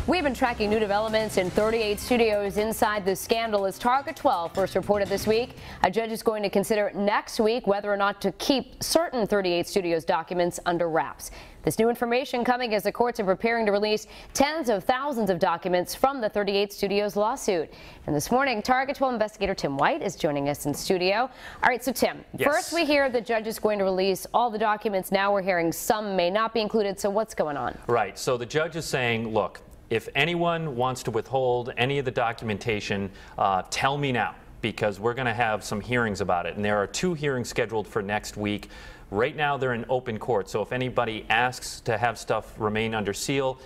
We've been tracking new developments in 38 studios inside the scandal as Target 12 first reported this week. A judge is going to consider next week whether or not to keep certain 38 studios documents under wraps. This new information coming as the courts are preparing to release tens of thousands of documents from the 38 studios lawsuit. And this morning, Target 12 investigator Tim White is joining us in studio. All right, so Tim, first we hear the judge is going to release all the documents. Now we're hearing some may not be included. So what's going on? Right. So the judge is saying, look, if anyone wants to withhold any of the documentation, tell me now, because we're going to have some hearings about it. And there are 2 hearings scheduled for next week. Right now they're in open court, so if anybody asks to have stuff remain under seal,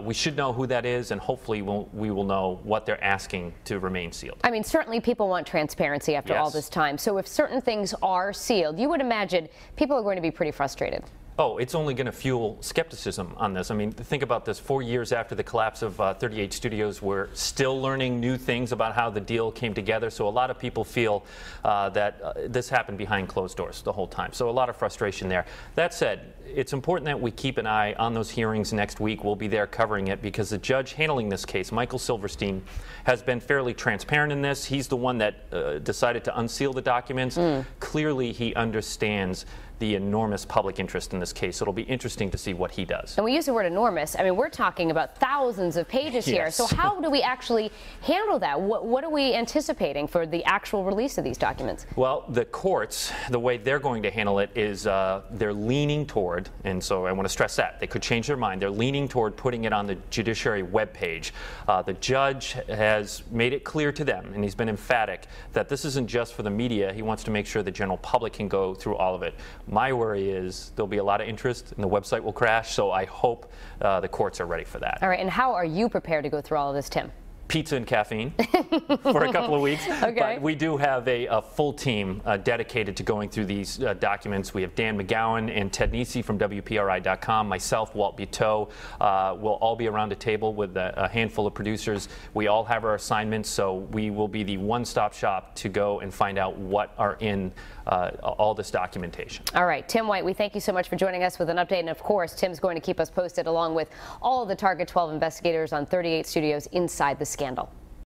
we should know who that is, and hopefully we will know what they're asking to remain sealed. I mean, certainly people want transparency after all this time. So if certain things are sealed, you would imagine people are going to be pretty frustrated. Oh, it's only going to fuel skepticism on this. I mean, think about this. 4 years after the collapse of 38 studios, we're still learning new things about how the deal came together. So a lot of people feel that this happened behind closed doors the whole time. So a lot of frustration there. That said, it's important that we keep an eye on those hearings next week. We'll be there covering it because the judge handling this case, Michael Silverstein, has been fairly transparent in this. He's the one that decided to unseal the documents. Clearly, he understands the enormous public interest in this case. It'll be interesting to see what he does. And we use the word enormous. I mean, we're talking about thousands of pages here. So how do we actually handle that? What are we anticipating for the actual release of these documents? Well, the courts, the way they're going to handle it is they're leaning toward, and so I want to stress that, they could change their mind, they're leaning toward putting it on the judiciary webpage. The judge has made it clear to them, and he's been emphatic, that this isn't just for the media. He wants to make sure the general public can go through all of it. My worry is there'll be a lot of interest and the website will crash, so I hope the courts are ready for that. All right, and how are you prepared to go through all of this, Tim? Pizza and caffeine for a couple of weeks. But we do have a full team dedicated to going through these documents. We have Dan McGowan and Ted Nisi from WPRI.com, myself, Walt Buteau. We'll all be around a table with a handful of producers. We all have our assignments, so we will be the one-stop shop to go and find out what are in all this documentation. All right, Tim White, we thank you so much for joining us with an update. And of course, Tim's going to keep us posted along with all of the Target 12 investigators on 38 studios inside the scandal.